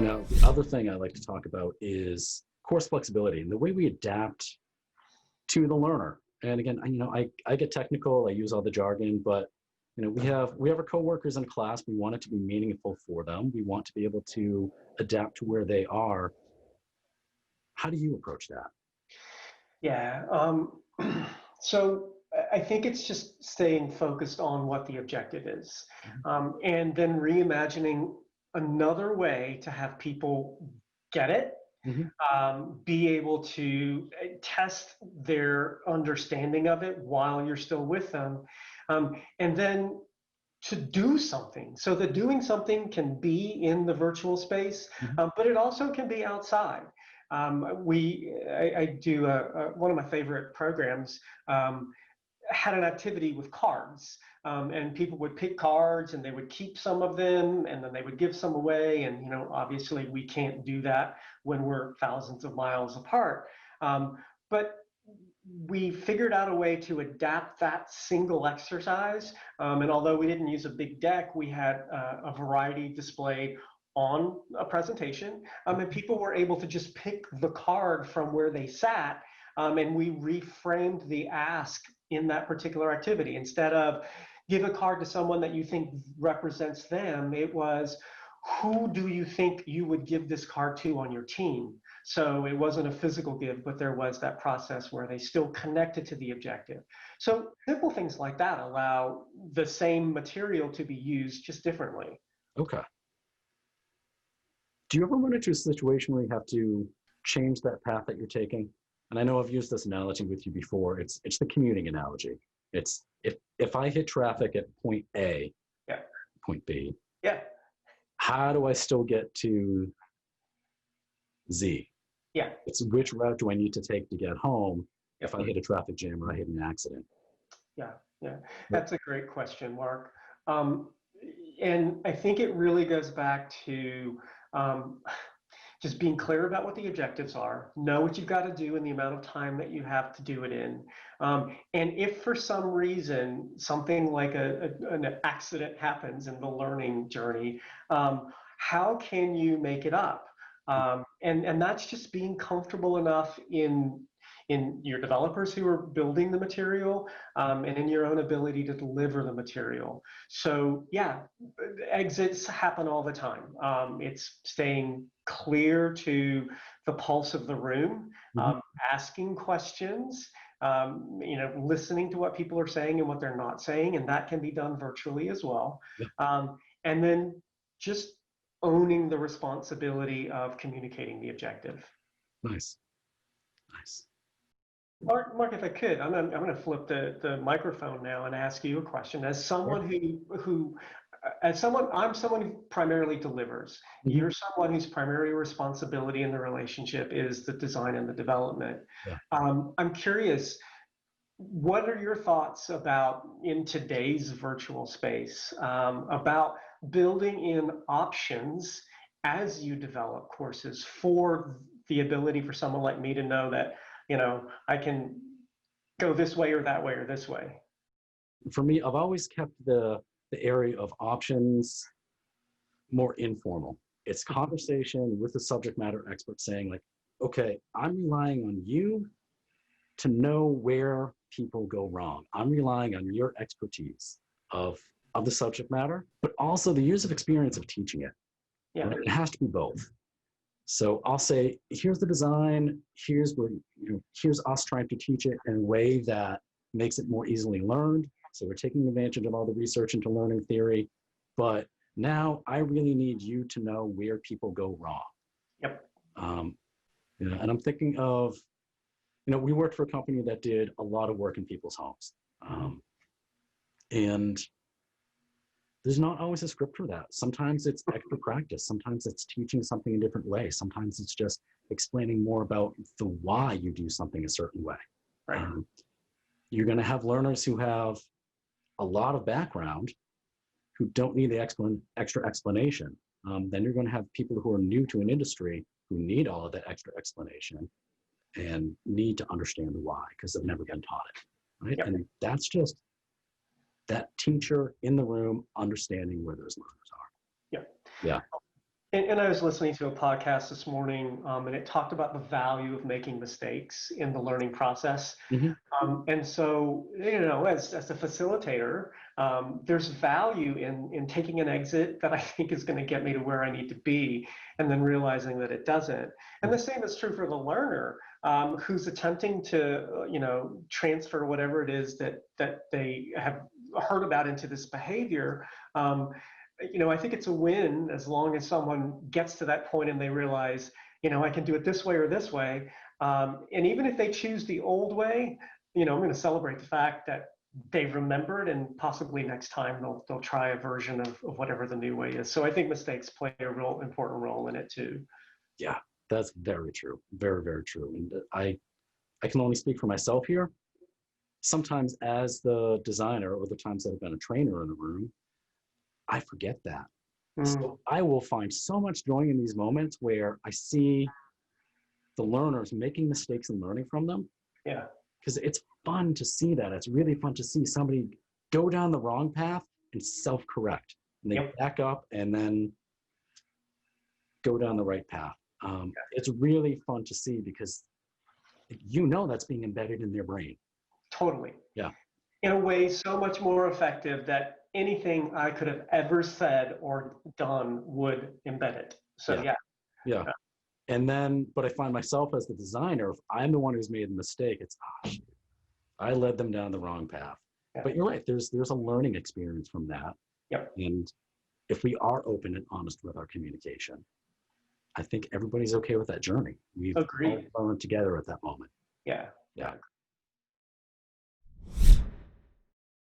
Now, the other thing I like to talk about is course flexibility and the way we adapt to the learner. And again, I get technical, I use all the jargon, but we have our coworkers in class. We want it to be meaningful for them. We want to be able to adapt to where they are. How do you approach that? Yeah. So I think it's just staying focused on what the objective is, and then reimagining another way to have people get it, be able to test their understanding of it while you're still with them, and then to do something. So the doing something can be in the virtual space, but it also can be outside. I do one of my favorite programs had an activity with cards, and people would pick cards and they would keep some of them and then they would give some away. And obviously we can't do that when we're thousands of miles apart. But we figured out a way to adapt that single exercise. And although we didn't use a big deck, we had a variety displayed on a presentation, and people were able to just pick the card from where they sat, and we reframed the ask in that particular activity. Instead of give a card to someone that you think represents them, it was, who do you think you would give this card to on your team? So it wasn't a physical give, but there was that process where they still connected to the objective. So simple things like that allow the same material to be used just differently. Okay. Do you ever run into a situation where you have to change that path that you're taking? And I know I've used this analogy with you before. It's the commuting analogy. It's if I hit traffic at point A, point B, how do I still get to Z? Yeah. It's which route do I need to take to get home if I hit a traffic jam or I hit an accident? Yeah. That's a great question, Mark. And I think it really goes back to just being clear about what the objectives are, know what you've got to do and the amount of time that you have to do it in. And if for some reason something like an accident happens in the learning journey, how can you make it up? And that's just being comfortable enough in your developers who are building the material, and in your own ability to deliver the material. So yeah, exits happen all the time. It's staying clear to the pulse of the room, asking questions, listening to what people are saying and what they're not saying, and that can be done virtually as well. And then just owning the responsibility of communicating the objective. Nice. Mark, if I could, I'm going to flip the microphone now and ask you a question. As someone I'm someone who primarily delivers. You're someone whose primary responsibility in the relationship is the design and the development. I'm curious, what are your thoughts about, in today's virtual space, about building in options as you develop courses for the ability for someone like me to know that I can go this way or that way or this way? For me, I've always kept the area of options more informal. It's conversation with the subject matter expert saying like, okay, I'm relying on you to know where people go wrong. I'm relying on your expertise of the subject matter, but also the years of experience of teaching it. Yeah. Right? It has to be both. So I'll say, here's the design, here's us trying to teach it in a way that makes it more easily learned. So we're taking advantage of all the research into learning theory, but now I really need you to know where people go wrong. Yep. And I'm thinking of, we worked for a company that did a lot of work in people's homes. And there's not always a script for that. Sometimes it's extra practice. Sometimes it's teaching something a different way. Sometimes it's just explaining more about the why you do something a certain way. Right. You're going to have learners who have a lot of background who don't need the extra explanation. Then you're going to have people who are new to an industry who need all of that extra explanation and need to understand the why because they've never been taught it. Right? Yep. And that's just that teacher in the room understanding where those learners are. Yeah. And I was listening to a podcast this morning, and it talked about the value of making mistakes in the learning process. Hmm. And so, as a facilitator, there's value in taking an exit that I think is going to get me to where I need to be, and then realizing that it doesn't. And the same is true for the learner, who's attempting to, transfer whatever it is that they have heard about into this behavior. I think it's a win as long as someone gets to that point and they realize, I can do it this way or this way. And even if they choose the old way, I'm going to celebrate the fact that they've remembered, and possibly next time they'll try a version of whatever the new way is. So I think mistakes play a real important role in it too. Yeah, that's very true. Very, very true. And I can only speak for myself here. Sometimes as the designer, or the times that I've been a trainer in a room, I forget that. So I will find so much joy in these moments where I see the learners making mistakes and learning from them. Yeah. Because it's fun to see that. It's really fun to see somebody go down the wrong path and self-correct. And they back up and then go down the right path. It's really fun to see because that's being embedded in their brain. Totally. Yeah. In a way so much more effective that anything I could have ever said or done would embed it. So yeah. And then, but I find myself as the designer, if I'm the one who's made the mistake, it's, I led them down the wrong path. Yeah. But you're right, there's a learning experience from that. Yep. And if we are open and honest with our communication, I think everybody's okay with that journey. We've all learned together at that moment. Yeah. Yeah.